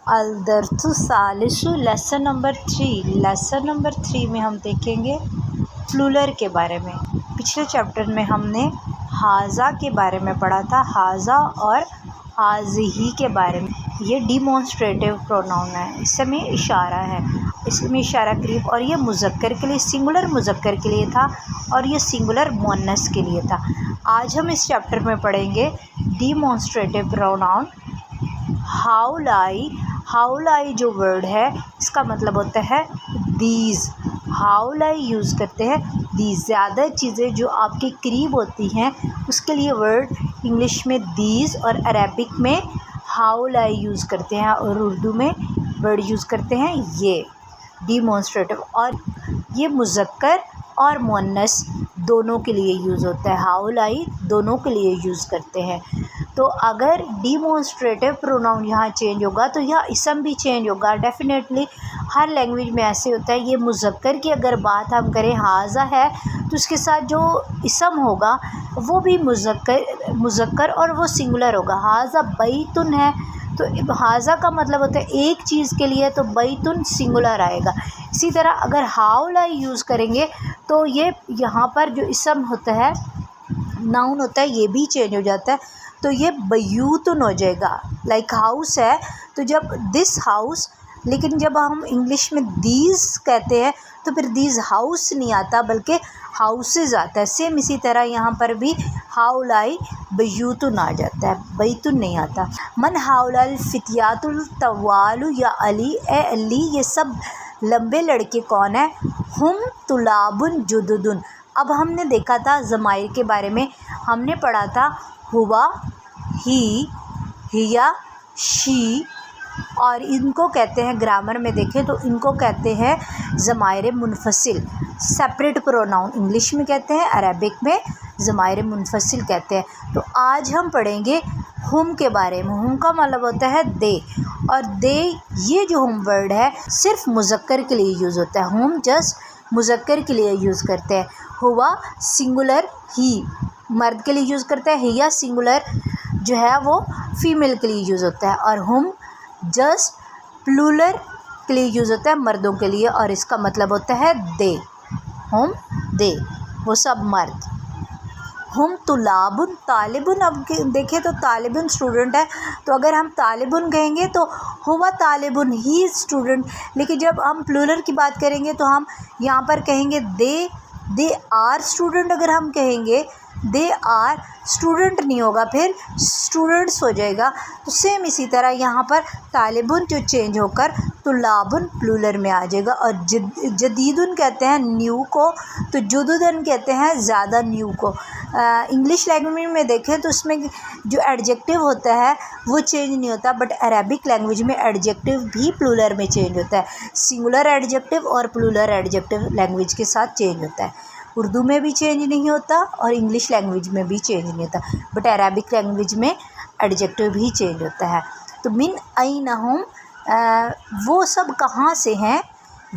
الدرس الثالث lesson number 3. Lesson number 3 میں ہم دیکھیں گے پلولر کے بارے میں. پچھلے چیپٹر میں ہم نے ہاذا کے بارے میں پڑھا تھا، ہاذا اور ہاذہی کے بارے میں. یہ ڈیمونسٹریٹیو پروناؤن ہے، اس میں اشارہ ہے، اس میں اشارہ قریب، اور یہ مذکر کے لیے، سنگولر مذکر کے لیے تھا اور یہ سنگولر مؤنث کے لیے تھا. آج ہم اس چیپٹر میں پڑھیں گے ڈیمونسٹریٹیو پروناؤن. ہاؤلائی. ہاؤلائی جو ورڈ ہے اس کا مطلب ہوتا ہے دیز. ہاؤلائی یوز کرتے ہیں دیز. زیادہ چیزیں جو آپ کے قریب ہوتی ہیں اس کے لیے ورڈ انگلش میں دیز اور عربک میں ہاؤلائی یوز کرتے ہیں، اور اردو میں ورڈ یوز کرتے ہیں یہ ڈیمونسٹریٹیو. اور یہ مذکر اور مؤنث دونوں کے لیے یوز ہوتا ہے. ہاؤلائی دونوں کے لیے یوز کرتے ہیں. تو اگر ڈیمونسٹریٹیو پروناؤن یہاں چینج ہوگا تو یہاں اسم بھی چینج ہوگا. ڈیفینیٹلی ہر لینگویج میں ایسے ہوتا ہے. یہ مذکر کی اگر بات ہم کریں ہاذا ہے تو اس کے ساتھ جو اسم ہوگا وہ بھی مذکر اور وہ سنگولر ہوگا. ہاذا بیتن ہے تو ہاذا کا مطلب ہوتا ہے ایک چیز کے لیے، تو بیتن سنگولر آئے گا. اسی طرح اگر ہاؤلائی یوز کریں گے تو یہ یہاں پر جو اسم ہوتا ہے، ناؤن ہوتا ہے، یہ بھی چینج ہو جاتا ہے. تو یہ بیوتن ہو جائے گا. لائک ہاؤس ہے تو جب دس ہاؤس، لیکن جب ہم انگلش میں دیز کہتے ہیں تو پھر دیز ہاؤس نہیں آتا بلکہ ہاؤسز آتا ہے. سیم اسی طرح یہاں پر بھی ہاؤلائی بیوتن آ جاتا ہے، بیتن نہیں آتا. من ہاؤلا الفتیات الطوال یا علی. اے علی یہ سب لمبے لڑکے کون ہیں؟ ہم طلاب جدد. اب ہم نے دیکھا تھا ضمائر کے بارے میں، ہم نے پڑھا تھا ہوا، ہی، ہیا، شی، اور ان کو کہتے ہیں، گرامر میں دیکھیں تو ان کو کہتے ہیں ضمائر منفصل، سیپریٹ پروناؤن انگلش میں کہتے ہیں، عربک میں ضمائر منفصل کہتے ہیں. تو آج ہم پڑھیں گے ہم کے بارے میں. ہم کا مطلب ہوتا ہے دے، اور دے یہ جو ہم ورڈ ہے صرف مذکر کے لیے یوز ہوتا ہے. ہم جسٹ مذکر کے لیے یوز کرتے ہیں. ہوا سنگولر، ہی مرد کے لیے یوز کرتا ہے، ہیا سنگولر جو ہے وہ فیمیل کے لیے یوز ہوتا ہے، اور ہم جسٹ پلولر کے لیے یوز ہوتا ہے، مردوں کے لیے، اور اس کا مطلب ہوتا ہے دے. ہم دے وہ سب مرد. ہم طلاب طالب. اب دیکھیں تو طالب اسٹوڈنٹ ہے، تو اگر ہم طالب کہیں گے تو ہوا طالب، ہی اسٹوڈنٹ. لیکن جب ہم پلولر کی بات کریں گے تو ہم یہاں پر کہیں گے دے آر اسٹوڈنٹ. اگر ہم کہیں گے دے آر اسٹوڈنٹ نہیں ہوگا، پھر اسٹوڈنٹس ہو جائے گا. تو سیم اسی طرح یہاں پر طالبن جو چینج ہو کر طلابن پلولر میں آ جائے گا. اور جدیدن کہتے ہیں نیو کو، تو جددن کہتے ہیں زیادہ نیو کو. انگلش لینگویج میں دیکھیں تو اس میں جو ایڈجیکٹیو ہوتا ہے وہ چینج نہیں ہوتا، بٹ عربک لینگویج میں ایڈجیکٹیو بھی پلولر میں چینج ہوتا ہے. سنگولر ایڈجیکٹیو اور پلولر ایڈجیکٹیو لینگویج کے ساتھ چینج ہوتا ہے. اردو میں بھی چینج نہیں ہوتا اور انگلش لینگویج میں بھی چینج نہیں ہوتا، بٹ عربک لینگویج میں ایڈجیکٹیو بھی چینج ہوتا ہے. تو من این ہم، وہ سب کہاں سے ہیں.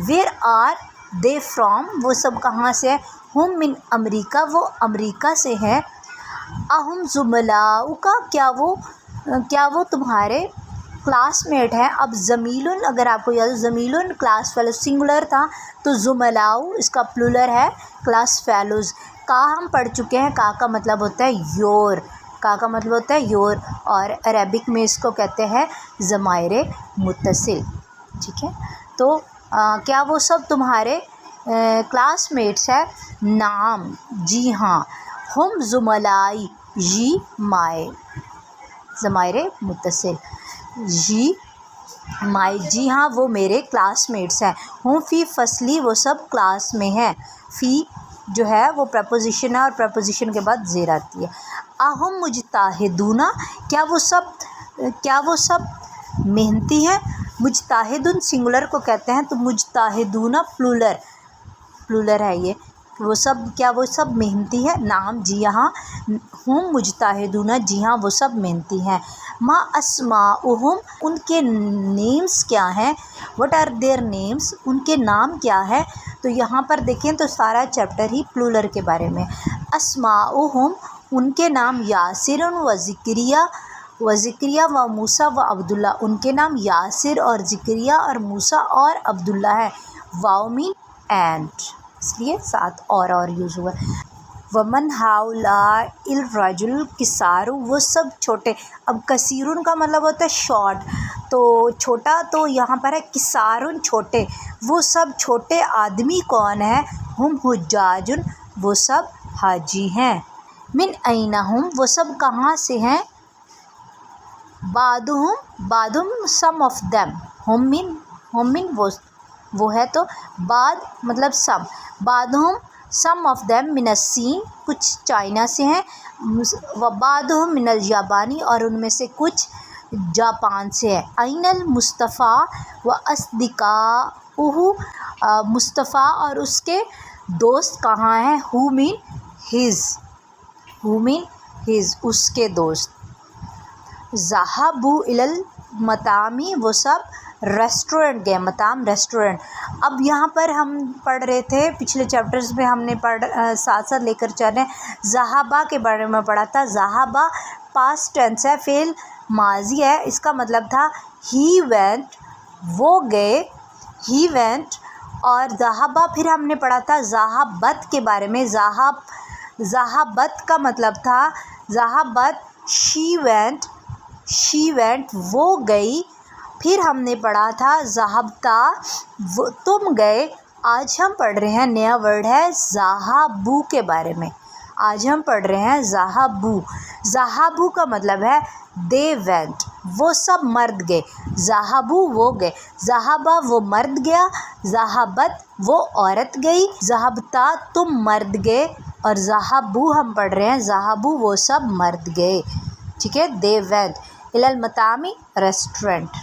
ویئر آر دے فرام، وہ سب کہاں سے ہیں. ہم من امریکہ، وہ امریکہ سے ہیں. اہم زملاؤ کا، کیا وہ تمہارے کلاس میٹ ہیں. اب زمیلن اگر آپ کو یاد ہو، زمیلن کلاس فیلو سنگولر تھا، تو زملاؤ اس کا پلولر ہے کلاس فیلوز. کا ہم پڑھ چکے ہیں، کا کا مطلب ہوتا ہے یور. کا کا مطلب ہوتا ہے یور، اور عربک میں اس کو کہتے ہیں ضمائر متصل. ٹھیک ہے، تو کیا وہ سب تمہارے کلاس میٹس ہیں. نعم جی ہاں. ہم زملائی، جی مائے ضمائر متصل، جی مائے جی ہاں وہ میرے کلاس میٹس ہیں. ہم فی فصلی، وہ سب کلاس میں ہیں. فی جو ہے وہ پریپوزیشن ہے اور پریپوزیشن کے بعد زیر آتی ہے. اہم مجتہدون، کیا وہ سب محنتی ہیں. مجتہدون سنگولر کو کہتے ہیں، تو مجتہدون پلولر ہے یہ. وہ سب محنتی ہیں. نعم جی ہاں. ہم مجتہدون، جی ہاں وہ سب محنتی ہیں. ما اسماؤہم، ان کے نیمز کیا ہیں. وٹ آر دیئر نیمز، ان کے نام کیا ہے. تو یہاں پر دیکھیں تو سارا چیپٹر ہی پلولر کے بارے میں. اسماؤہم ان کے نام، یاسر و ذکریہ و ذکریہ و موسیٰ و عبداللہ، ان کے نام یاسر اور ذکریہ اور موسیٰ اور عبداللہ ہے. واو مین اینڈ، اس لیے ساتھ اور یوز ہوا. ومن ہؤلاء الرجل القصار، وہ سب چھوٹے. اب کثیرن کا مطلب ہوتا ہے شارٹ، تو چھوٹا تو یہاں پر ہے قصارن چھوٹے. وہ سب چھوٹے آدمی کون ہیں؟ ہم حجاجن، وہ سب حاجی ہیں. من این ہم، وہ سب کہاں سے ہیں؟ بعدہم سم آف دیم. ہم من وہ ہے تو بعد مطلب سم. بعدہم سم آف دیم من الصین، کچھ چائنا سے ہیں. و بعدہم من الیابانی، اور ان میں سے کچھ جاپان سے ہے. این المصطفیٰ و اصدقاؤہ، مصطفیٰ اور اس کے دوست کہاں ہیں؟ ہو مین ہز، اس کے دوست. ذہبوا الی المطعم، وہ سب ریسٹورنٹ گئے. مطعم ریسٹورنٹ. اب یہاں پر ہم پڑھ رہے تھے پچھلے چیپٹرز میں، ہم نے ساتھ لے کر چل رہے ہیں. ذہبا کے بارے میں پڑھا تھا. ذہبا پاسٹ ٹینس ہے، فعل ماضی ہے. اس کا مطلب تھا ہی وینٹ، وہ گئے. He went. اور ذہبا پھر ہم نے پڑھا تھا ذہبت کے بارے میں. ذہبت کا مطلب تھا ذہبت شی وینٹ، وہ گئی. پھر ہم نے پڑھا تھا ذہبتا، تم گئے. آج ہم پڑھ رہے ہیں نیا ورڈ ہے ذہبوا کے بارے میں. آج ہم پڑھ رہے ہیں ذہبوا. ذہبوا کا مطلب ہے دے وینٹ، وہ سب مرد گئے. ذہبوا وہ گئے. ذہبا وہ مرد گیا. ذہبت وہ عورت گئی. ذہبتا تم مرد گئے. اور ذہبوا ہم پڑھ رہے ہیں ذہبوا وہ سب مرد گئے. ٹھیک ہے. دے وینٹ الی المطعم، ریسٹورنٹ.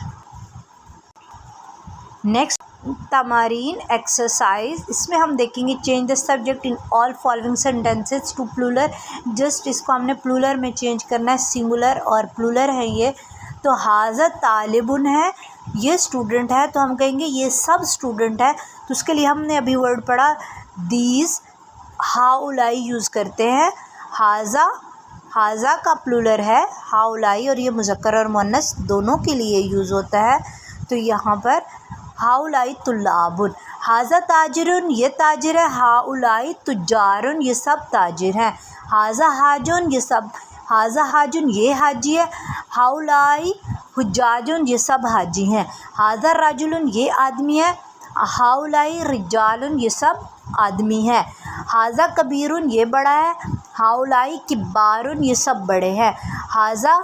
نیکسٹ تمارین ایکسرسائز. اس میں ہم دیکھیں گے change the subject in all following sentences to plural. Just اس کو ہم نے پلورل میں چینج کرنا ہے. سنگولر اور پلورل ہے یہ. تو حاضر طالبن ہے، یہ اسٹوڈنٹ ہے، تو ہم کہیں گے یہ سب اسٹوڈنٹ ہے. تو اس کے لیے ہم نے ابھی ورڈ پڑھا دیز. ہاؤلائی یوز کرتے ہیں. حاضہ کا پلورل ہے ہاؤلائی، اور یہ مذکر اور مؤنث دونوں کے لیے یوز ہوتا ہے. تو یہاں پر ہاؤلائی طلابن. حاضہ تاجرن، یہ تاجر ہے. ہاؤلائی تجارن، یہ سب تاجر ہیں. حاضہ حاجن، یہ سب. حاضہ حاجن، یہ حاجی ہے. ہاؤلائی حجاجن، یہ سب حاجی ہیں. حاضہ رجلن، یہ آدمی ہے. ہاؤلائی رجالن، یہ سب آدمی ہیں. حاضہ کبیرن، یہ بڑا ہے. ہاؤلائی کبارن، یہ سب بڑے ہیں. حاضہ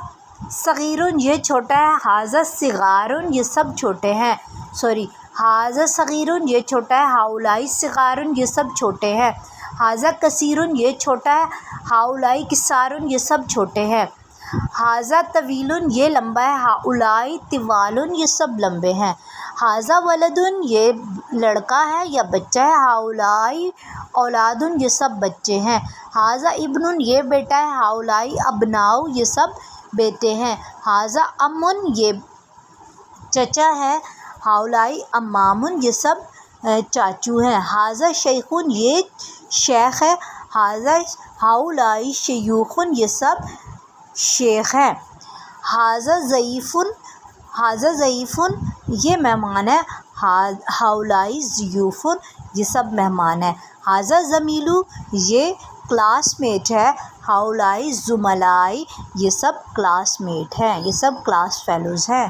صغیرن، یہ چھوٹا ہے. حاضہ صغارن، یہ سب چھوٹے ہیں. حاضہ صغیرن، یہ چھوٹا ہے. ہاؤلائی صغارن، یہ سب چھوٹے ہیں. حاضہ کثیرن، یہ چھوٹا ہے. ہاؤلائی کثارن، یہ سب چھوٹے ہیں. حاضہ طویلن، یہ لمبا ہے. ہاؤلائی طوالن، یہ سب لمبے ہیں. حاضہ ولدن، یہ لڑکا ہے یا بچہ ہے. ہاؤلائی اولادن، یہ سب بچے ہیں. حاضہ ابنن، یہ بیٹا ہے. ہاؤلائی ابناؤ، یہ سب بیٹے ہیں. حاضہ امن، یہ چچا ہے. ہاؤلائی امامن، یہ سب چاچو ہیں. حاضہ شیخن، یہ شیخ ہے. ہاؤلائی شیوخن، یہ سب شیخ ہیں. حاضہ ضیفن، یہ مہمان ہے. ہاؤلائی ضیوفن، یہ سب مہمان ہیں. حاضہ زمیلو، یہ کلاس میٹ ہے. ہاؤلائی زملائی، یہ سب کلاس میٹ ہیں، یہ سب کلاس فیلوز ہیں.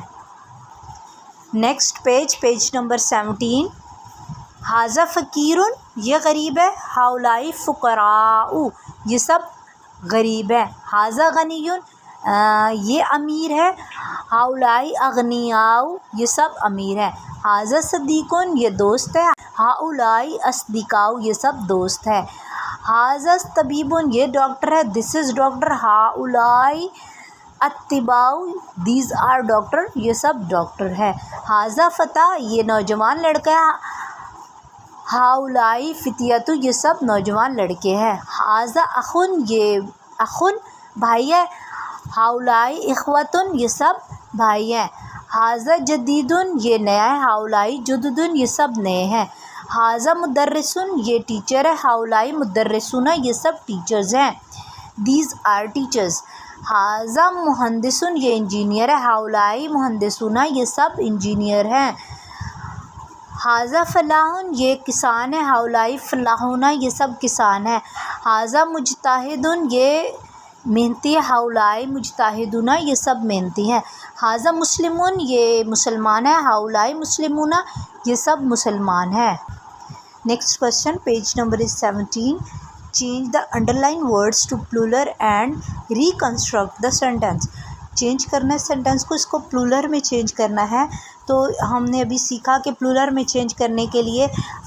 Next page number 17. حاضہ فقیرن، یہ غریب ہے. ہاؤلائی فقراء، یہ سب غریب ہیں. حاضہ غنیٌ، یہ امیر ہے. ہاؤلائی اغنیاء، یہ سب امیر ہیں. حاضہ صدیقٌ، یہ دوست ہے. ہاؤلائی اصدقاء، یہ سب دوست ہیں. حاضہ طبیبٌ، یہ ڈاکٹر ہے. This is doctor. ہاؤلائی اطباء، دیز آر ڈاکٹر، یہ سب ڈاکٹر ہیں. حاضہ فتیٰ، یہ نوجوان لڑکا ہے. ہاؤلائی فتیۃ، یہ سب نوجوان لڑکے ہیں. حاضہ اخٌ، یہ اخٌ بھائی ہے. ہاؤلائی اخوۃ، یہ سب بھائی ہیں. حاضہ جدیدٌ، یہ نیا ہے. ہاؤلائی جددٌ، یہ سب نئے ہیں. حاضہ مدرسٌ، یہ ٹیچر ہے. ہاؤلائی مدرسون، یہ سب ٹیچرز ہیں. These are teachers. حاضہ مہندسن یہ انجینئر ہے، ہاؤلائی مہندسونا یہ سب انجینئر ہیں، حاضہ فلاحن یہ کسان ہے، ہاؤلائی فلاحونا یہ سب کسان ہیں، حاضہ مجتہدن یہ محنتی ہے، ہاؤلائی مجتہدونا یہ سب محنتی ہیں، حاضہ مسلمون یہ مسلمان ہے، ہاؤلائی مسلمونا یہ سب مسلمان ہیں۔ Next question page number 17. Change the underline words to plural and reconstruct the sentence. Change کرنا ہے سینٹینس کو، اس کو پلولر میں چینج کرنا ہے۔ تو ہم نے ابھی سیکھا کہ پلولر میں چینج کرنے کے لیے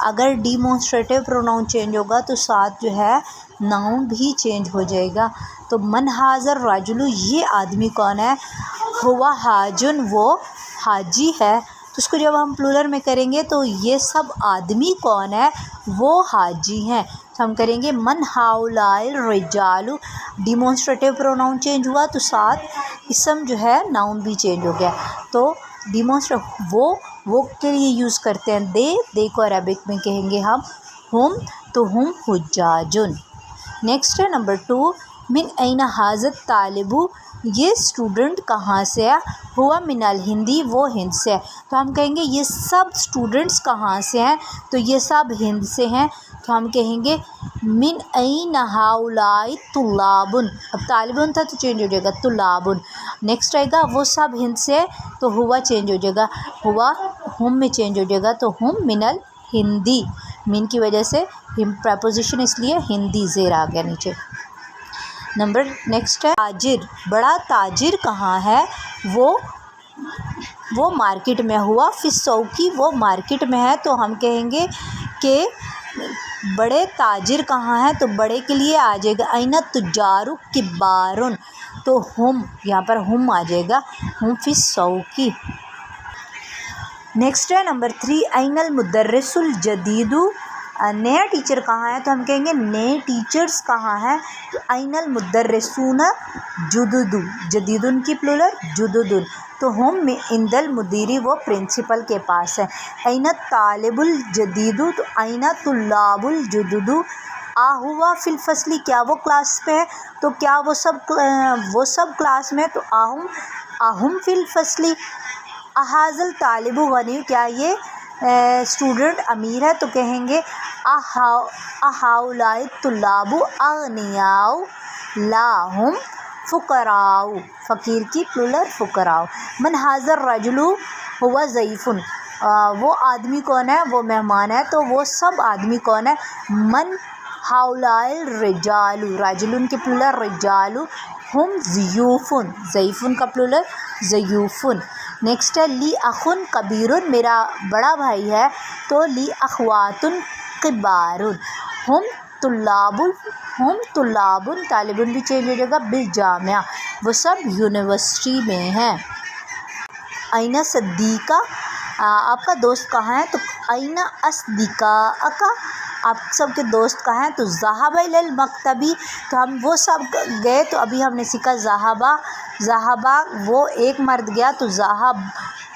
اگر ڈیمونسٹریٹو پروناؤن چینج ہوگا تو ساتھ جو ہے ناؤن بھی چینج ہو جائے گا۔ تو من حاضر راجلو یہ آدمی کون ہے، ہوا حاجن وہ حاجی ہے، تو اس کو جب ہم پلولر میں کریں گے تو یہ سب آدمی کون ہے، وہ حاجی ہیں۔ تو ہم کریں گے من ہاؤلائی الرجالو، ڈیمونسٹریٹو پروناؤن چینج ہوا تو ساتھ اسم جو ہے ناؤن بھی چینج ہو گیا۔ تو وہ کے لیے یوز کرتے ہیں دے کو عربک میں کہیں گے ہم ہم، تو ہم حجاجن۔ نیکسٹ ہے نمبر 2. من این حاضر طالبو یہ اسٹوڈنٹ کہاں سے ہے، ہوا من الہندی وہ ہند سے ہے، تو ہم کہیں گے یہ سب اسٹوڈنٹس کہاں سے ہیں، تو یہ سب ہند سے ہیں، تو ہم کہیں گے من این ہاؤلائی طلابن، اب طالبن تھا تو چینج ہو جائے گا طلابن۔ نیکسٹ آئے گا وہ سب ہند سے، تو ہوا چینج ہو جائے گا، ہوا ہم میں چینج ہو جائے گا، تو ہم من الہندی، من کی وجہ سے پریپوزیشن اس لیے ہندی زیر آ گیا نیچے۔ نمبر نیکسٹ ہے تاجر، بڑا تاجر کہاں ہے، وہ مارکیٹ میں، ہوا فی السوقی وہ مارکیٹ میں ہے، تو ہم کہیں گے کہ بڑے تاجر کہاں ہیں، تو بڑے کے لیے آ جائے گا این تجار کبارن، تو ہم یہاں پر ہم آ جائے گا، ہم فی السوقی۔ نیکسٹ ہے نمبر 3. این المدرس الجدید، نیا ٹیچر کہاں ہے، تو ہم کہیں گے نئے ٹیچرز کہاں ہیں، تو این المدرسون جدد، جدیدن کی پلولر جددن، تو ہم عند المدیری وہ پرنسپل کے پاس ہے۔ این الطالب الجدید، تو این طلاب الجدد، ہوا فی الفصل کیا وہ کلاس میں ہے، تو کیا وہ سب کلاس میں، تو اہم فی الفصل۔ احاظ الطالب غنی، کیا یہ اسٹوڈنٹ امیر ہے، تو کہیں گے اہؤلاء الطلاب اغنیاء لا ہم فقراء، فقیر کی پلولر فقراء۔ من حاضر الرجل ہوا ضیف، وہ آدمی کون ہے، وہ مہمان ہے، تو وہ سب آدمی کون ہے، من ہاؤلاء الرجال، راجلن کی پلولر رجال، ہم ضیوفن، ضیفن کا پلولر ضیوفن۔ نیکسٹ ہے لی اخن کبیرن، میرا بڑا بھائی ہے، تو لی اخواتن کبارن، ہم طلابن، طالبن بھی چینج ہو جائے گا، بالجامعہ وہ سب یونیورسٹی میں ہیں۔ این صدیقہ، آپ کا دوست کہاں ہے، تو این اصدقاءک، آپ سب کے دوست کہاں ہیں، تو ذهب الی المکتب، تو ہم وہ سب گئے، تو ابھی ہم نے سیکھا ذهب وہ ایک مرد گیا، تو ذهب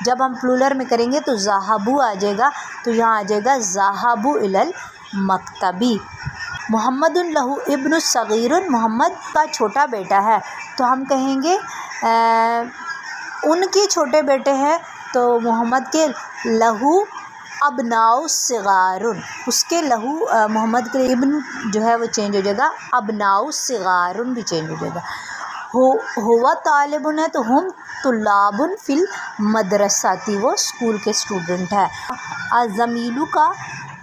جب ہم پلولر میں کریں گے تو ذهبوا آ جائے گا، تو یہاں آ جائے گا ذهبوا الی المکتب۔ محمد لہ ابن صغیر، محمد کا چھوٹا بیٹا ہے، تو ہم کہیں گے ان کے چھوٹے بیٹے ہیں، تو محمد کے لہو ابناء صغار، اس کے لہو محمد کے ابن جو ہے وہ چینج ہو جائے گا، ابناء صغار بھی چینج ہو جائے گا۔ ہوا طالب ہے، تو ہم طلاب فی المدرسۃ، وہ اسکول کے اسٹوڈنٹ ہے۔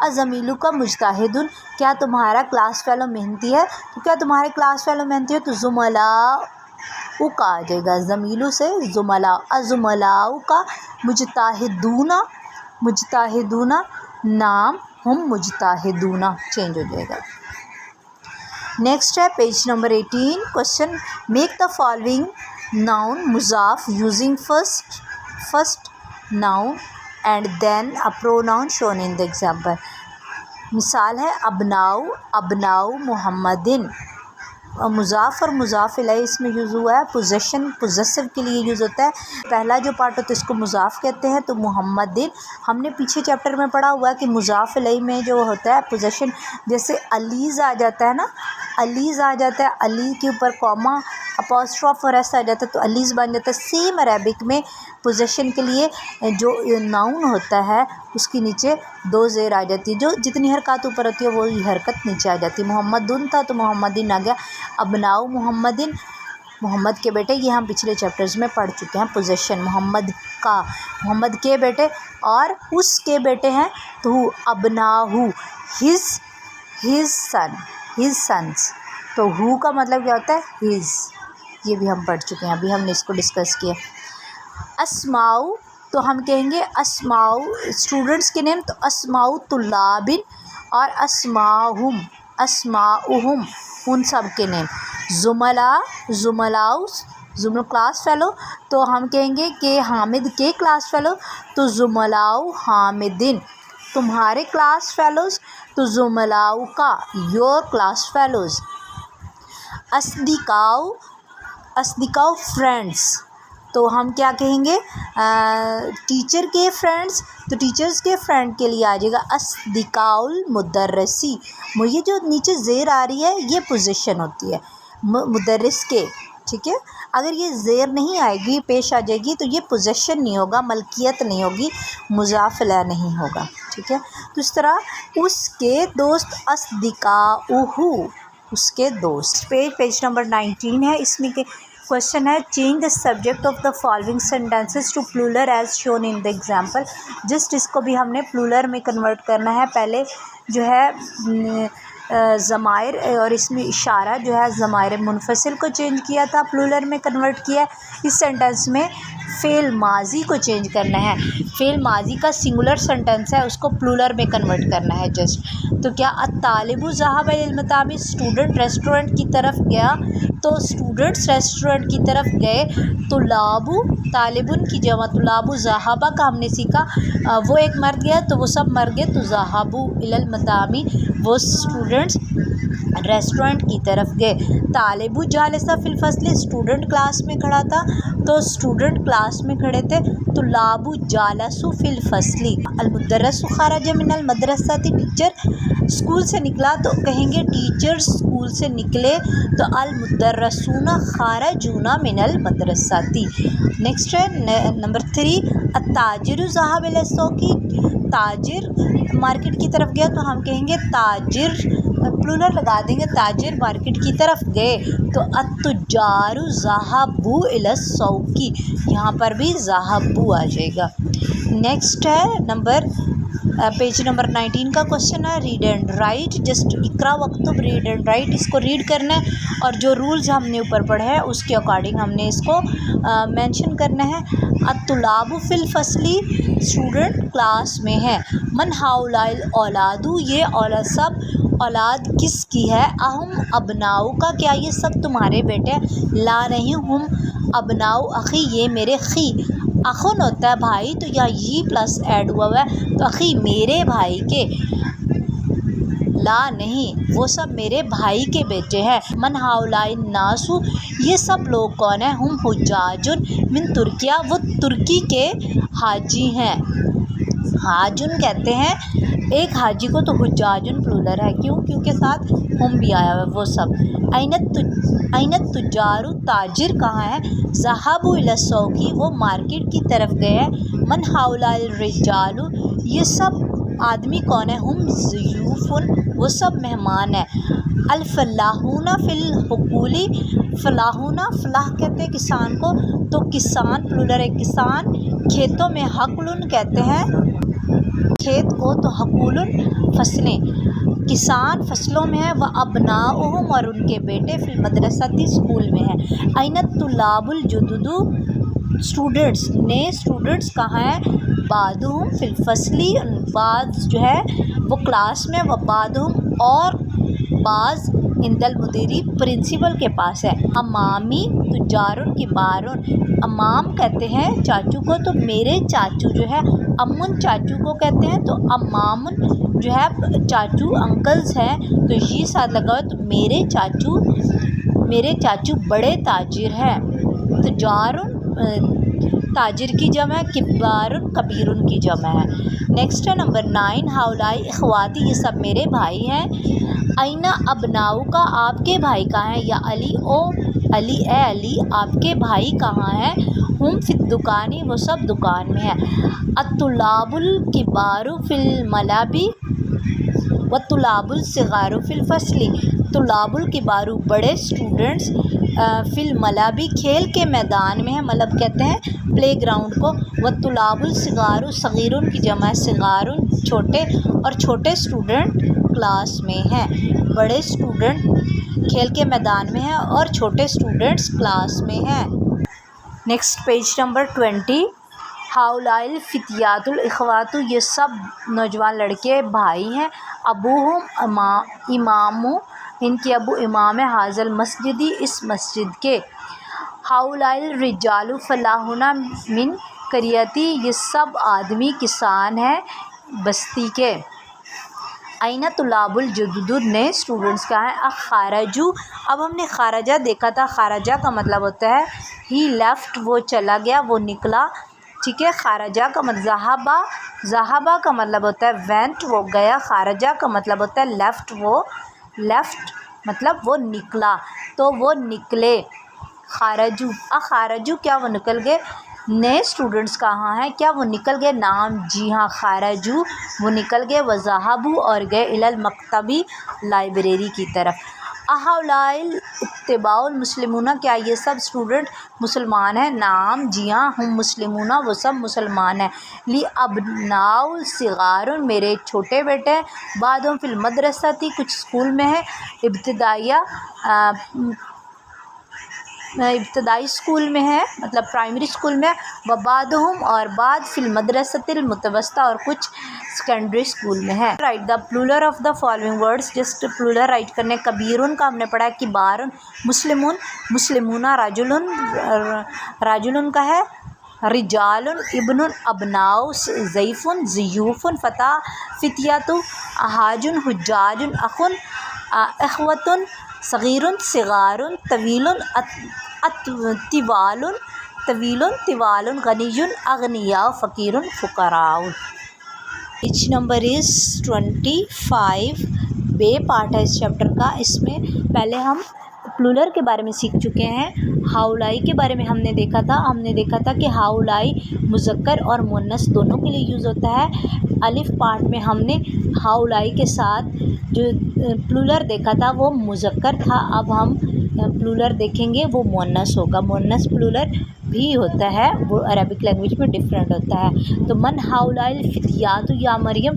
ازمیلو کا مجتہد، کیا تمہارا کلاس فیلو محنتی ہے، تو کیا تمہارے کلاس فیلو محنتی ہے، تو زملاء کا آ جائے گا، زمیلو سے زملاء، ازملاء کا مجتہدون نام، ہم مجتہدون چینج ہو جائے گا۔ نیکسٹ ہے page number 18. Question make the following noun مضاف using first noun and then a pronoun shown in the example. مثال ہے ابناؤ محمدن، مضاف اور مضاف الیہ اس میں یوز ہوا ہے، پوزیشن پوزیسو کے لیے یوز ہوتا ہے، پہلا جو پارٹ ہوتا ہے اس کو مضاف کہتے ہیں، تو محمدن ہم نے پیچھے چیپٹر میں پڑھا ہوا ہے کہ مضاف الیہ میں جو ہوتا ہے پوزیشن، جیسے علیز آ جاتا ہے نا، علیز آ جاتا ہے، علی کے اوپر کوما اپوسٹروف اور ایس آ جاتا ہے تو الیز بن جاتا ہے. سیم عربک میں پوزیشن کے لیے جو ناؤن ہوتا ہے اس کے نیچے دو زیر آ جاتی ہے. جو جتنی حرکات اوپر ہوتی ہے وہی حرکت نیچے آ جاتی ہے. محمدن تھا تو محمدن آ گیا. ابناؤ محمدن، محمد کے بیٹے، یہ ہم پچھلے چیپٹرز میں پڑھ چکے ہیں. پوزیشن محمد کا، محمد کے بیٹے، اور اس کے بیٹے ہیں تو ابناہو، ہز سن، ہز سنس. تو ہو کا مطلب کیا ہوتا ہے؟ ہز. یہ بھی ہم پڑھ چکے ہیں، ابھی ہم نے اس کو ڈسکس کیا. اسماؤ تو ہم کہیں گے اسماؤ اسٹوڈنٹس کے نیم، تو اسماؤ طلابن اور اسماؤہم، اسماؤہم ان سب کے نیم. زملاؤ کلاس فیلو تو ہم کہیں گے کہ حامد کے کلاس فیلو تو زملاؤ حامدن. تمہارے کلاس فیلوز تو زملاؤ کا، یور کلاس فیلوز. اصدقاؤ فرینڈس تو ہم کیا کہیں گے؟ ٹیچر کے فرینڈس تو ٹیچرز کے فرینڈ کے لیے آ جائے گا اصدقاء المدرسی. یہ جو نیچے زیر آ رہی ہے یہ پوزیشن ہوتی ہے مدرس کے، ٹھیک ہے. اگر یہ زیر نہیں آئے گی، پیش آ جائے گی تو یہ پوزیشن نہیں ہوگا، ملکیت نہیں ہوگی، مضاف الیہ نہیں ہوگا، ٹھیک ہے. تو اس طرح اس کے دوست اصدقاؤہ، اس کے دوست. پیج نمبر 19 ہے. اس میں کوشچن ہے change the subject of the following sentences to plural as shown in the example. Just اس کو بھی ہم نے پلورل میں کنورٹ کرنا ہے. پہلے جو ہے ضمائر اور اس میں اشارہ جو ہے ضمائر منفصل کو چینج کیا تھا، پلورل میں کنورٹ کیا. اس سینٹینس میں فعل ماضی کو چینج کرنا ہے. فعل ماضی کا سنگولر سینٹینس ہے، اس کو پلورل میں کنورٹ کرنا ہے جسٹ. تو کیا الطالب ذهب الى المطعم، اسٹوڈنٹ ریسٹورنٹ کی طرف گیا تو اسٹوڈنٹس ریسٹورنٹ کی طرف گئے. طلاب، طالبن کی جمع طلاب. ذهب کا ہم نے سیکھا وہ ایک مر گیا تو وہ سب مر گئے تو ذهبوا الى المطعم، وہ اسٹوڈنٹس ریسٹورنٹ کی طرف گئے. طالب جالس فی الفصل، اسٹوڈنٹ کلاس میں کھڑا تھا تو اسٹوڈنٹ کلاس میں کھڑے تھے. طلاب جالسوا فی الفصل. المدرس خرج من المدرسہ، ٹیچر اسکول سے نکلا تو کہیں گے ٹیچرز اسکول سے نکلے تو المدرسون خارجون من المدرسہ. نیکسٹ ہے نمبر 3 التاجر ذهب الى السوق، تاجر مارکیٹ کی طرف گیا تو ہم کہیں گے تاجر، پلورل لگا دیں گے، تاجر مارکیٹ کی طرف گئے تو التجار ذهبوا الى السوق، یہاں پر بھی ذهبوا آ جائے گا. نیکسٹ ہے پیج نمبر 19 کا کوشچن ہے ریڈ اینڈ رائٹ. جسٹ اقرا وکتب ریڈ اینڈ رائٹ، اس کو ریڈ کرنا ہے اور جو رولز ہم نے اوپر پڑھے ہیں اس کے اکارڈنگ ہم نے اس کو مینشن کرنا ہے. الطلاب فی الفصل، اسٹوڈنٹ کلاس میں ہے. من ہؤلاء الاولاد، یہ اولاد سب اولاد کس کی ہے؟ اہم ابناؤ کا، کیا یہ سب تمہارے بیٹے؟ لا نہیں، ہم ابناؤ اخی، یہ میرے خی. اخن ہوتا ہے بھائی تو یا یہ پلس ایڈ ہوا ہے تو اخی میرے بھائی کے. لا نہیں، وہ سب میرے بھائی کے بیٹے ہیں. من ہؤلاء الناس، یہ سب لوگ کون ہیں؟ ہم حجاج من ترکیہ، وہ ترکی کے حاجی ہیں. حاجن کہتے ہیں ایک حاجی کو، تو حجاجن پلورل ہے. کیوں؟ کیونکہ ساتھ ہم بھی آیا ہوا ہے. وہ سب اینت تجار، تاجر کہاں ہے؟ ذهبوا الى السوق، وہ مارکیٹ کی طرف گئے ہیں. من ہؤلاء الرجال، یہ سب آدمی کون ہیں؟ ہم ضیوف، وہ سب مہمان ہیں. الفلاحون فی الحقول، فلاحون، فلاح کہتے ہیں کسان کو تو کسان پلورل ہے. کسان کھیتوں میں، حقل کہتے ہیں کھیت کو تو حقول فصلیں. کسان فصلوں میں ہے. وہ ابناؤہم، اور ان کے بیٹے فی المدرسہ، اسکول میں ہے. این الطلاب الجدد، اسٹوڈنٹس، نئے اسٹوڈنٹس کہاں ہیں؟ بعضہم فی الفصل، بعض جو ہے وہ کلاس میں. وہ بعضہم، اور بعض عند المدیری، پرنسپل کے پاس ہے. امامی تجارن کبارن، امام کہتے ہیں چاچو کو تو میرے چاچو جو ہے. امن چاچو کو کہتے ہیں تو امامن جو ہے چاچو انکلز ہیں تو یہ ساتھ لگا تو میرے چاچو بڑے تاجر ہیں. تجارن تاجر کی جمع ہے، کبارن کبیرن کی جمع ہے. نیکسٹ ہے نمبر 9 ہؤلاء اخواتی، یہ سب میرے بھائی ہیں. اینا ابناؤ کا، آپ کے بھائی کہاں ہیں؟ یا علی، او علی اے علی آپ کے بھائی کہاں ہیں؟ ہم فی الدکان وہ سب دکان میں ہیں۔ الطلاب الکبار فی الملعب والطلاب الصغار فی الفصل۔ طلاب الکبار بڑے اسٹوڈنٹس فی الملعب کھیل کے میدان میں ہیں، ملعب کہتے ہیں پلے گراؤنڈ کو۔ والطلاب الصغار صغیرun کی جمع ہے صغارun چھوٹے، اور چھوٹے اسٹوڈنٹ کلاس میں ہیں۔ بڑے اسٹوڈنٹ کھیل کے میدان میں ہیں اور چھوٹے اسٹوڈنٹس کلاس میں ہیں۔ Next page number 20۔ ہؤلاء الفتیات الاخوات یہ سب نوجوان لڑکے بھائی ہیں۔ ابوہم امام ان کے ابو امام ہے، ھذا المسجد اس مسجد کے۔ ہؤلاء الرجال فلاحون من قریتی یہ سب آدمی کسان ہیں بستی کے۔ این طلاب الجدد نئے اسٹوڈنٹس کہاں ہیں؟ خرجوا اب ہم نے خرجہ دیکھا تھا، خرجہ کا مطلب ہوتا ہے ہی لیفٹ وہ چلا گیا، وہ نکلا، ٹھیک ہے۔ خرجہ کا مطلب ذہبہ کا مطلب ہوتا ہے وینٹ وہ گیا، خرجہ کا مطلب ہوتا ہے لیفٹ وہ لیفٹ مطلب وہ نکلا، تو وہ نکلے۔ خرجوا کیا وہ نکل گئے؟ نئے اسٹوڈنٹس کہاں ہیں؟ کیا وہ نکل گئے؟ نعم جی ہاں، خرجوا وہ نکل گئے، وذهبوا اور گئے الی المکتب لائبریری کی طرف۔ اہؤلاء الطلاب المسلمون کیا یہ سب اسٹوڈنٹ مسلمان ہیں؟ نعم جی ہاں، ہم مسلمون وہ سب مسلمان ہیں۔ لی ابناء صغار میرے چھوٹے بیٹے ہیں، بعضهم فی المدرسہ کچھ اسکول میں ہیں، ابتدائی اسکول میں ہے مطلب پرائمری اسکول میں، وبعضهم اور بعض فی المدرسۃ المتوسطہ اور کچھ سیکنڈری اسکول میں ہے۔ Right the plural of the following words just plural right کرنے۔ کبیرن کا ہم نے پڑھا کہ بارن مسلمون مسلمون، راجلن کا ہے رجال، ابن ابناء ضیف ضیوف، فتیات احاج حجاج، اخ اخوۃ صغیر صغار، طویل طوال، غنی اغنیاء، فقیر فقراء۔ پیج نمبر از 25۔ بے پارٹ ہے اس چیپٹر کا، اس میں پہلے ہم پلورل کے بارے میں سیکھ چکے ہیں۔ ہؤلاء کے بارے میں ہم نے دیکھا تھا کہ ہؤلاء مذکر اور مؤنث دونوں کے لیے یوز ہوتا ہے۔ الف پارٹ میں ہم نے ہؤلاء کے ساتھ جو پلورل دیکھا تھا وہ مذکر تھا، اب ہم پلورل دیکھیں گے وہ مؤنث ہوگا۔ مؤنث پلورل بھی ہوتا ہے، وہ عربک لینگویج میں ڈفرینٹ ہوتا ہے۔ تو من ہؤلاء الفتیات یا مریم،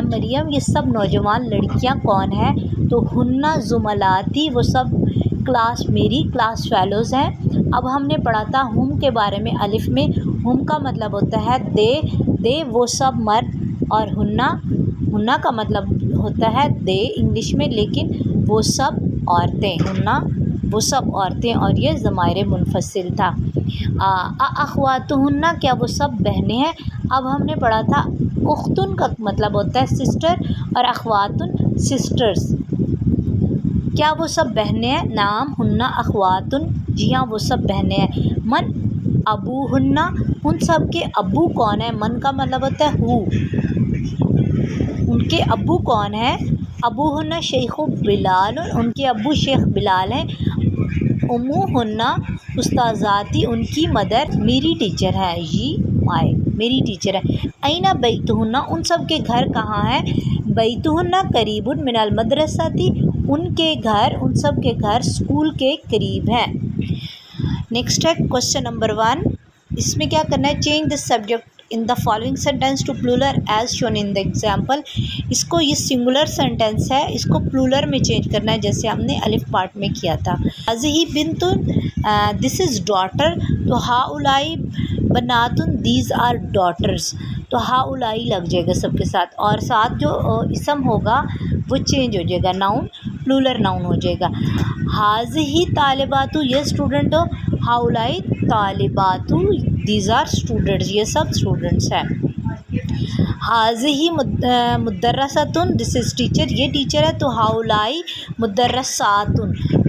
مریم یہ سب نوجوان لڑکیاں کون ہیں؟ تو ہن زملاتی وہ سب کلاس میری کلاس فیلوز ہیں۔ اب ہم نے پڑھا تھا ہم کے بارے میں الف میں، ہم کا مطلب ہوتا ہے دے وہ سب مرد، اور ہن کا مطلب ہوتا ہے دے انگلش میں، لیکن وہ سب عورتیں، ہن وہ سب عورتیں، اور یہ ضمائر منفصل تھا۔ اخواتہن کیا وہ سب بہنیں ہیں؟ اب ہم نے پڑھا تھا اختن کا مطلب ہوتا ہے سسٹر، اور اخواتن سسٹرز، کیا وہ سب بہنیں ہیں؟ نعم ہن اخواتن جی ہاں وہ سب بہنیں ہیں۔ من ابوہن ان سب کے ابو کون ہیں؟ من کا مطلب ہوتا ہے ہو، ان کے ابو کون ہیں؟ ابوہن شیخ بلال ان کے ابو شیخ بلال ہیں۔ اموہن استاذاتی ان کی مدر میری ٹیچر ہے، میری ٹیچر ہے۔ این بیتہن ان سب کے گھر کہاں ہیں؟ بیتہن قریب من المدرسۃ ان سب کے گھر اسکول کے قریب ہیں۔ نیکسٹ ہے کوشچن نمبر 1، اس میں کیا کرنا ہے؟ Change the subject in the following sentence to plural as shown in the example. اس کو یہ سنگولر سینٹینس ہے، اس کو پلورل میں چینج کرنا ہے جیسے ہم نے الف پارٹ میں کیا تھا۔ ہذہ بنت دس از ڈاٹر، تو ہؤلاء بنات دیز آر ڈاٹرز، تو ہؤلاء لگ جائے گا سب کے ساتھ، اور ساتھ جو اسم ہوگا وہ چینج ہو جائے گا، ناؤن پلورل ناؤن ہو جائے گا۔ ہذہ طالبات یہ اسٹوڈنٹ، ہؤلاء طالبات دیز آر اسٹوڈنٹس یہ سب اسٹوڈنٹس ہیں۔ ہذہ مدرسۃ دس از ٹیچر یہ ٹیچر ہے، تو ہؤلاء مدرسات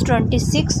26।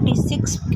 26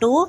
2,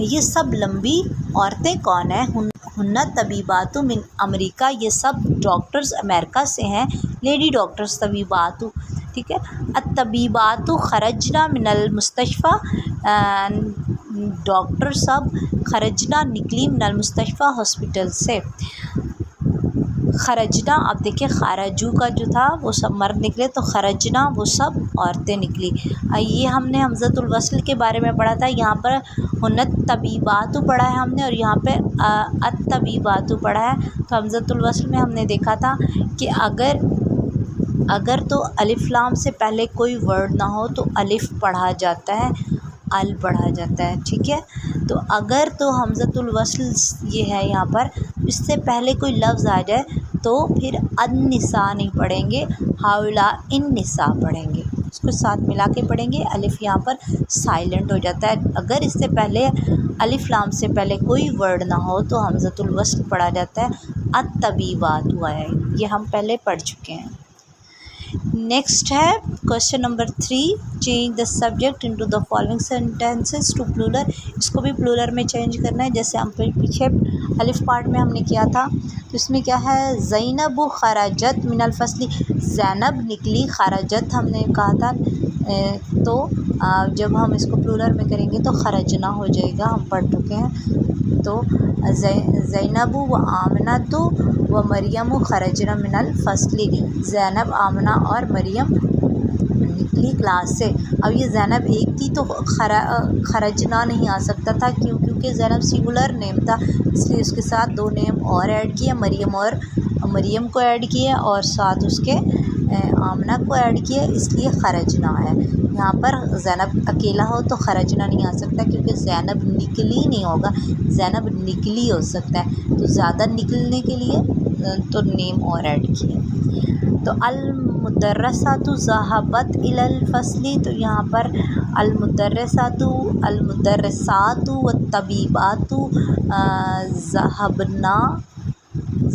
یہ سب لمبی عورتیں کون ہیں؟ ہن طبیبات من امریکہ، یہ سب ڈاکٹرز امریکہ سے ہیں، لیڈی ڈاکٹرز طبیبات، ٹھیک ہے۔ الطبیبات خرجنا من المستشفیٰ، ڈاکٹر سب خرجنا نکلی من المستشفیٰ ہاسپٹل سے۔ خرجنا، اب دیکھیں خارجو کا جو تھا وہ سب مرد نکلے، تو خرجنا وہ سب عورتیں نکلی۔ یہ ہم نے حمزۃ الوصل کے بارے میں پڑھا تھا، یہاں پر ہنت طبیبات پڑھا ہے ہم نے، اور یہاں پہ الطبیبات پڑھا ہے۔ تو حمزۃ الوصل میں ہم نے دیکھا تھا کہ اگر تو الف لام سے پہلے کوئی ورڈ نہ ہو تو الف پڑھا جاتا ہے، ال پڑھا جاتا ہے، ٹھیک ہے۔ تو اگر تو حمزۃ الوصل یہ ہے یہاں پر، اس سے پہلے کوئی لفظ آ جائے تو پھر النساء نہیں پڑھیں گے، ہاؤلاء النساء پڑھیں گے، اس کو ساتھ ملا کے پڑھیں گے۔ الف یہاں پر سائلنٹ ہو جاتا ہے، اگر اس سے پہلے الف لام سے پہلے کوئی ورڈ نہ ہو تو حمزۃ الوصل پڑھا جاتا ہے۔ الطبیبات ہوا ہے، یہ ہم پہلے پڑھ چکے ہیں۔ نیکسٹ ہے question number 3، change the subject into the following sentences to plural, اس کو بھی پلورل میں چینج کرنا ہے، جیسے ہم پیچھے الف پارٹ میں ہم نے کیا تھا۔ تو اس میں کیا ہے، زینب خرجت من الفصل، زینب نکلی، خرجت ہم نے کہا تھا، تو جب ہم اس کو پلورل میں کریں گے تو خرجنا ہو جائے گا، ہم پڑھ چکے ہیں۔ تو زینب و آمنۃ و مریم خرجنا من الفصل، زینب، آمنہ اور مریم نکلی کلاس سے۔ اب یہ زینب ایک تھی تو خرجنا نہیں آ سکتا تھا، کیونکہ زینب سنگولر نیم تھا، اس لیے اس کے ساتھ 2 نیم اور ایڈ کیے، مریم کو ایڈ کیے اور ساتھ اس کے آمنہ کو ایڈ کیے، اس لیے خرجنا ہے۔ یہاں پر زینب اکیلا ہو تو خرجنا نہیں آ سکتا، کیونکہ زینب نکلی نہیں ہوگا، زینب نکلی ہو سکتا ہے، تو زیادہ نکلنے کے لیے تو نیم اور ایڈ کیے۔ تو المدرسات ذهبت الى الفصل، تو یہاں پر المدرسات والطبیبات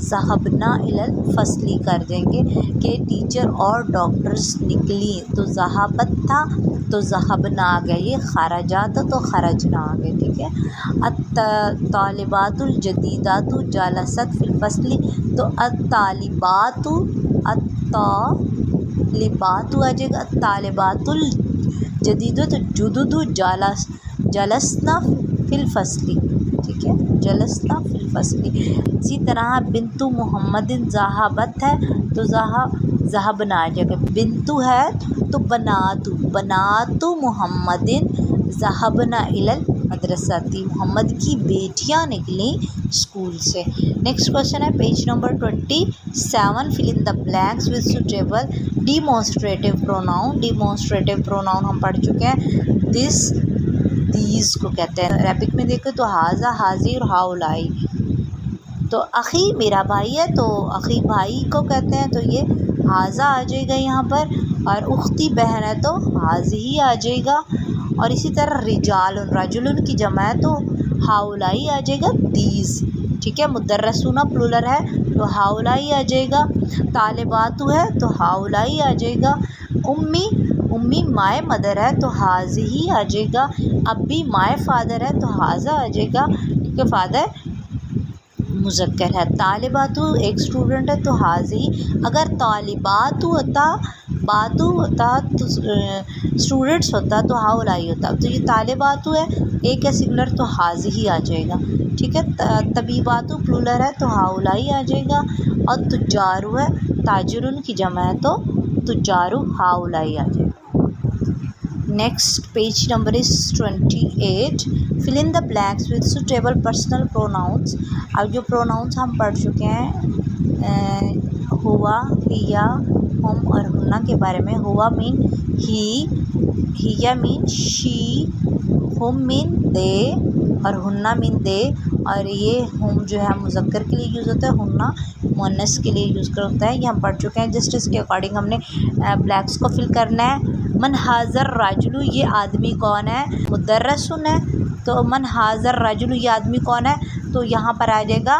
ذهبنا الى الفصل کر دیں گے کہ ٹیچر اور ڈاکٹرز نکلی، تو ذهبت تھا تو ذهبنا آ گیا، یہ خرجات تو خرجنا آ گئے، ٹھیک ہے۔ الطالبات الجدیدات جلست فی الفصل، تو الطالبات آ جائے گا، طالبات الجدیدات جدد جلسنا فی الفصل، ٹھیک ہے، جلسنا فی الفصل۔ اسی طرح بنت محمد ذہبت ہے تو ذہبنا آ جائے گا، بنتو ہے تو بنات محمد ذہبنا الی المدرسۃ، محمد کی بیٹیاں نکلیں اسکول سے۔ نیکسٹ کوشچن ہے page number 27، fill in the blanks with suitable demonstrative pronoun, demonstrative pronoun ہم پڑھ چکے ہیں، دس، دیز کو کہتے ہیں۔ عربک میں دیکھیں تو ہاذا، ہاذی اور ہاؤلائی، تو اخی میرا بھائی ہے تو اخی بھائی کو کہتے ہیں، تو یہ ہاذا آ جائے گا یہاں پر، اور اختی بہن ہے تو ہاذی آ جائے گا، اور اسی طرح رجل کی جمع ہے تو ہاؤلائی آ جائے گا، دیز، ٹھیک ہے۔ مدرسون پلورل ہے تو ہاؤلائی آ جائے گا، طالبات ہے تو ہاؤلائی آ جائے گا، امی مائے مدر ہے تو ہاذی آ جائے گا، ابی مائے فادر ہے تو ہاذا آ جائے گا، کیونکہ فادر مذکر ہے۔ طالبات ایک اسٹوڈنٹ ہے تو ہاذی، اگر طالبات ہوتا تو اسٹوڈنٹس ہوتا تو ہاؤلائی ہوتا، تو یہ طالبات ہے، ایک ہے سنگولر تو ہاذی آ جائے گا، ٹھیک ہے۔ طبیبات پلورل ہے تو ہاؤلائی آ جائے گا، اور تجارو ہے، تاجرون کی جمع ہے تو تجارو ہاؤلائی آ جائے گا۔ Next page number is 28، fill in the blanks with suitable personal pronouns. اب جو پروناؤنس ہم پڑھ چکے ہیں، ہوا، ہیا، ہم اور ہنہ کے بارے میں۔ ہوا مین ہی، ہیا مین شی، ہم مین دے، اور ہنہ مین دے، اور یہ ہم جو ہے مذکر کے لیے یوز ہوتا ہے، ہنہ مؤنث کے لیے یوز ہوتا ہے، یہ ہم پڑھ چکے ہیں۔ جسٹ اس کے اکارڈنگ ہم نے بلیکس کو فل کرنا ہے۔ من حاضر راجلو، یہ آدمی کون ہے، مدرسن ہے تو من حاضر راجلو، یہ آدمی کون ہے، تو یہاں پر آ جائے گا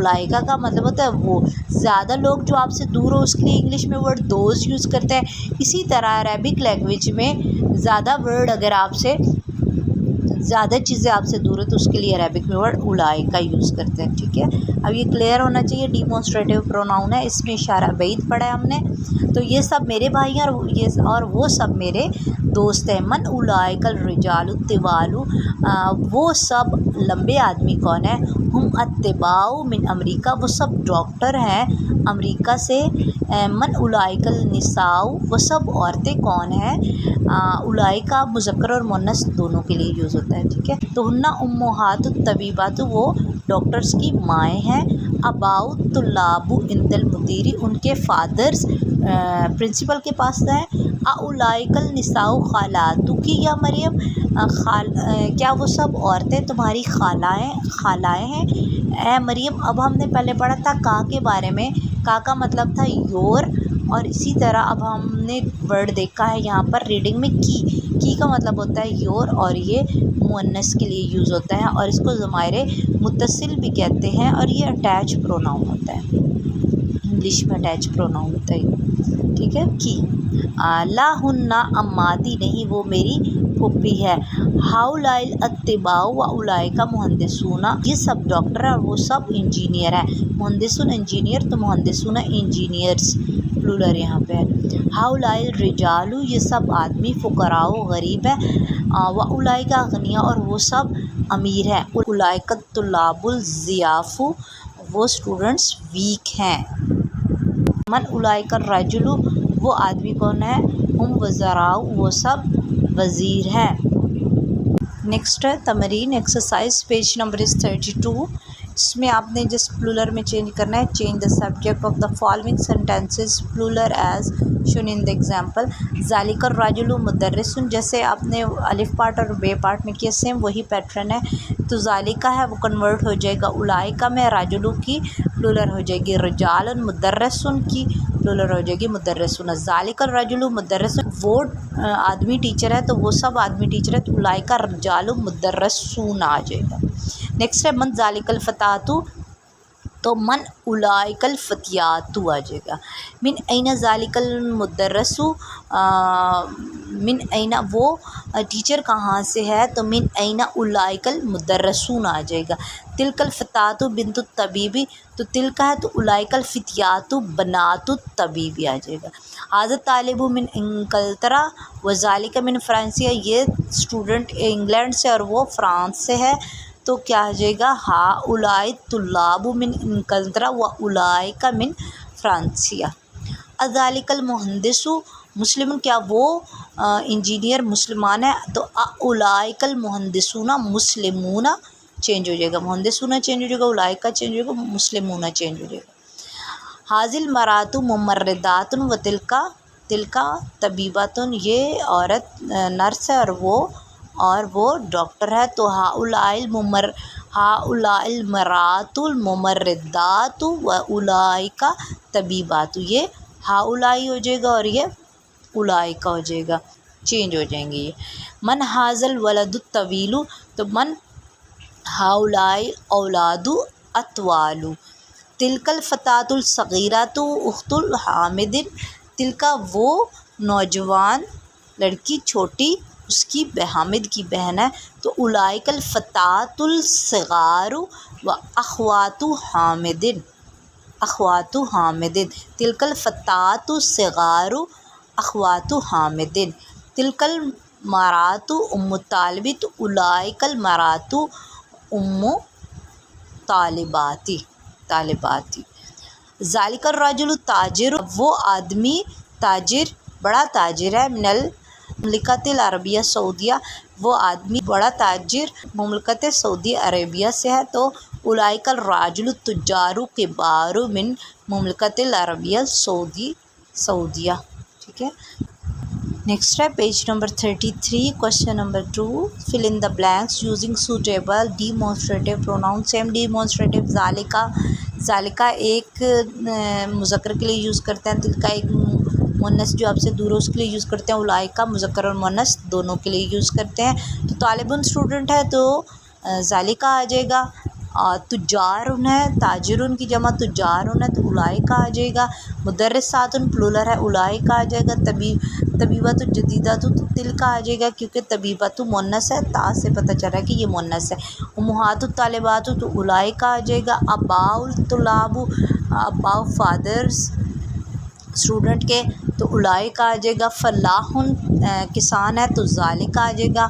اولائکا کا مطلب ہوتا ہے وہ. زیادہ لوگ جو آپ سے دور ہو اس کے لیے انگلش میں ورڈ دوز یوز کرتے ہیں. اسی طرح عربک لینگویج میں زیادہ ورڈ اگر آپ سے زیادہ چیزیں آپ سے دور ہے تو اس کے لیے عربک میں ورڈ اولائکا یوز کرتے ہیں. ٹھیک ہے، اب یہ کلیئر ہونا چاہیے. ڈیمونسٹریٹیو پروناؤن ہے، اس میں اشارہ بعید پڑھا ہے ہم نے. تو یہ سب میرے بھائی ہیں اور وہ سب میرے دوست ہیں. من اولئک الرجال الطوال، وہ سب لمبے آدمی کون ہیں؟ ہم اتباع من امریکہ، وہ سب ڈاکٹر ہیں امریکہ سے. من اولئک النساء، وہ سب عورتیں کون ہیں؟ اولئکا مذکر اور مؤنث دونوں کے لیے یوز ہوتا ہے. ٹھیک ہے، تو ہن امہات الطبیبات، وہ ڈاکٹرز کی مائیں ہیں. اباؤ طلاب عند المدیری، ان کے فادرز پرنسپل کے پاس ہیں. اولئک النساء خالاتک یا مریم، کیا وہ سب عورتیں تمہاری خالائیں ہیں اے مریم؟ اب ہم نے پہلے پڑھا تھا کا کے بارے میں. کا مطلب تھا یور، اور اسی طرح اب ہم نے ورڈ دیکھا ہے یہاں پر ریڈنگ میں کی کا مطلب ہوتا ہے یور، اور یہ مؤنث کے لیے یوز ہوتا ہے اور اس کو ضمائر متصل بھی کہتے ہیں. اور یہ اٹیچ پروناؤن ہوتا ہے، انگلش میں اٹیچ پروناؤن ہوتا ہے. ٹھیک ہے، کی. لا ہن اماتی، نہیں وہ میری پھوپھی ہے. ہؤلاء الاتباء و اولئک مہندسون، یہ سب ڈاکٹر ہیں اور وہ سب انجینئر ہیں. مہندسون انجینئر، تو مہندسون انجینئرس پلورل یہاں پہ ہے. ہؤلاء الرجال، یہ سب آدمی فقراء غریب ہیں. و اولئک اغنیاء، اور وہ سب امیر ہیں. اولئک الطلاب الضعاف، وہ اسٹوڈنٹس ویک ہیں. من اولئک الرجل، وہ آدمی کون ہے؟ ہم وزراء، وہ سب وزیر ہیں. نیکسٹ ہے تمرین ایکسرسائز، پیج نمبر 32. اس میں آپ نے جس پلولر میں چینج کرنا ہے، change the subject of the following sentences plural as shown in the example. ذالک الرجل مدرس، جیسے آپ نے الف پارٹ اور بے پارٹ میں کیا سیم وہی پیٹرن ہے. تو ذالکہ ہے وہ کنورٹ ہو جائے گا اولئکہ میں، راجلو کی پلولر ہو جائے گی رجال، مدرسن کی پلولر ہو جائے گی مدرسون. ذالک الرجل مدرس، وہ آدمی ٹیچر ہے تو وہ سب آدمی ٹیچر ہے، تو اولئکہ رجال مدرسون آ جائے گا. نیکسٹ ہے من ذالک الفتاۃ، تو من اولئک الفتیات آ جائے گا. من این ذالک المدرس، من این وہ ٹیچر کہاں سے ہے، تو من این اولئک المدرسون آ جائے گا. تلک الفتاۃ بنت الطبیب، تو تلک ہے تو اولئک الفتیات بنات الطبیب آ جائے گا. ھذا طالب من انگلترا و ذالک من فرانس، یہ اسٹوڈنٹ انگلینڈ سے اور وہ فرانس سے ہے، تو کیا آ جائے گا ھؤلاء طلاب من انگلترا و اولئک من فرانسیہ. اذالک المہندس مسلم، کیا وہ انجینئر مسلمان ہے، تو اولئک المہندسون مسلمون چینج ہو جائے گا، مہندسون چینج ہو جائے گا، اولئک چینج ہو جائے گا، مسلمون چینج ہو جائے گا. ھذی المرأۃ ممرضۃ و تلک طبیبۃ، یہ عورت نرس ہے اور وہ ڈاکٹر ہے. تو ھؤلاء المرأۃ الممرضات و اولئک طبیبات، یہ ھؤلاء ہو جائے گا اور یہ اولئک ہو جائے گا، چینج ہو جائیں گے یہ. من ھذا الولد الطویل، تو من ھؤلاء اولاد اطوال. تلک الفتاۃ الصغیرۃ اخت حامد، تلک وہ نوجوان لڑکی چھوٹی اس کی حامد کی بہن ہے، تو اولئک الفتاۃ الصغار و اخوات حامد. تلک الفتاۃ الصغار اخوات حامد. تلک المرأۃ ام الطالب، تو اولئک المرأۃ ام طالبات. ذالک الرجل تاجر، وہ آدمی تاجر بڑا تاجر ہے. من المملکۃ العربیہ سعودیہ، وہ آدمی بڑا تاجر مملکت سعودی عربیہ سے ہے، تو اولئک الرجال التجار کبار من مملکت العربیہ سعودیہ. ٹھیک ہے، نیکسٹ ہے page number 33. Question number 2، fill in the blanks using suitable demonstrative pronoun. Same demonstrative. ذالکہ ایک مذکر کے لیے یوز کرتے ہیں، تلک ایک مؤنث جو آپ سے دور ہو اس کے لیے یوز کرتے ہیں، اولئک مذکر اور مؤنث دونوں کے لیے یوز کرتے ہیں. تو طالب اسٹوڈنٹ ہے تو ذالکہ آ جائے گا. تجارن ہے، تاجرن کی جمع تجارن ہے تو اولئک آ جائے گا. مدرساتن پلورل ہے، اولئک آ جائے گا. طبیبۃ جدیدۃ تو تلک آ جائے گا کیونکہ طبیبۃ مؤنث ہے، تا سے پتہ چل رہا ہے کہ یہ مؤنث ہے. امہات الطالبات تو اولئک آ جائے گا. آباء الطلاب، آباء فادرز اسٹوڈنٹ کے تو اولئک آ جائے گا. فلاحن کسان ہے تو ذالک آ جائے گا.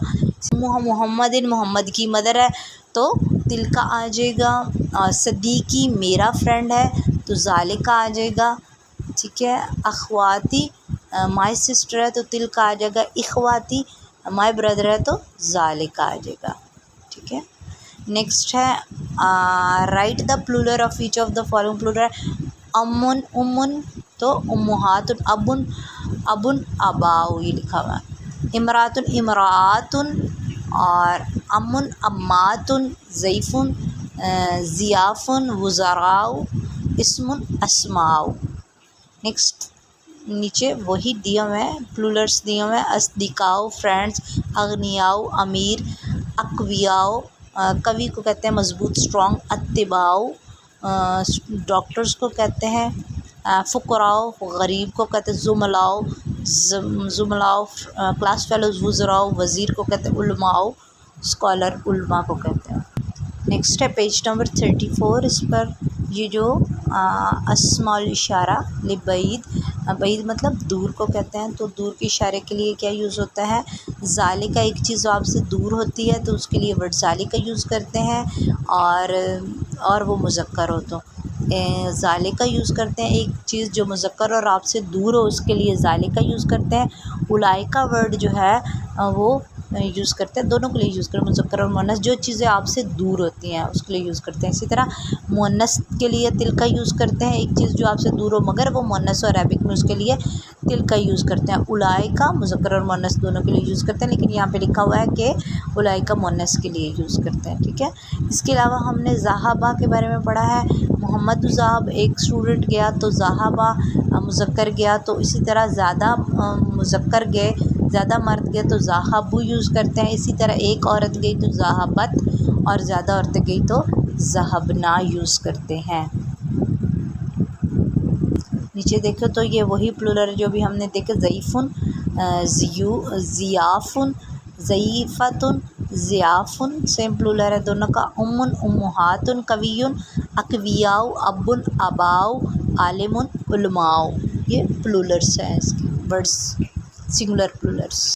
محمد محمد کی مدر ہے تو تلک آ جائے گا. صدیقی میرا فرینڈ ہے تو ذالک آ جائے گا. ٹھیک ہے. اخواتی مائی سسٹر ہے تو تلک آ جائے گا. اخواتی مائی بردر ہے تو ذالک آ جائے گا. ٹھیک ہے. نیکسٹ ہے right the plural of each of the following. Plural ہے امن امن تو امہات، ابن ابن آباؤ، یہ لکھا ہوا ہے. امراتن امراۃن اور امن اماتن، ضیفن ضیافن، وزراء اسم اسماء. نیکسٹ نیچے وہی دیا ہوئے ہیں پلورلس دیے ہوئے ہیں. اصدقاء فرینڈس، اغنیاء امیر، اقویاء قوی کو کہتے ہیں مضبوط اسٹرانگ. اتباء ڈاکٹرز کو کہتے ہیں. فقراء غریب کو کہتے ہیں. زملاء کلاس فیلوز. وزراء وزیر کو کہتے ہیں. علماء اسکالر علماء کو کہتے ہیں. نیکسٹ ہے پیج نمبر 34. اس پر یہ جو اسماء الاشارہ لبعید، بعید مطلب دور کو کہتے ہیں. تو دور کے اشارے کے لیے کیا یوز ہوتا ہے؟ ذالک، ایک چیز جو آپ سے دور ہوتی ہے تو اس کے لیے ورڈ ذالک کا یوز کرتے ہیں. اور وہ مذکر ہو تو ذالک کا یوز کرتے ہیں. ایک چیز جو مذکر اور آپ سے دور ہو اس کے لیے ذالک کا یوز کرتے ہیں. اولئک کا ورڈ جو ہے وہ یوز کرتے ہیں، دونوں کے لیے یوز کرتے ہیں، مذکر اور مؤنث. جو چیزیں آپ سے دور ہوتی ہیں اس کے لیے یوز کرتے ہیں. اسی طرح مؤنث کے لیے تلک کا یوز کرتے ہیں، ایک چیز جو آپ سے دور ہو مگر وہ مؤنث اور عربک میں اس کے لیے تلک کا یوز کرتے ہیں. اولئک مذکر اور مؤنث دونوں کے لیے یوز کرتے ہیں، لیکن یہاں پہ لکھا ہوا ہے کہ اولئک مؤنث کے لیے یوز کرتے ہیں. ٹھیک ہے. اس کے علاوہ ہم نے ذہبہ کے بارے میں پڑھا ہے. محمد ذہب، ایک اسٹوڈنٹ گیا تو ذہبہ مذکر گیا. تو اسی طرح زیادہ مذکر گئے، زیادہ مرد گئے تو ذہبوا یوز کرتے ہیں. اسی طرح ایک عورت گئی تو ذہبت، اور زیادہ عورتیں گئی تو ذہبنا یوز کرتے ہیں. نیچے دیکھو تو یہ وہی پلورل جو بھی ہم نے دیکھے. ضیفن ضیافن، ضیفتن ضیافن، سیم پلورل ہے دونوں کا. امن امہاتن، قویٌ اقویاء، ابن آباء، عالم علماء. یہ پلورلس ہیں اس کے ورڈس، سنگولر پلورلس.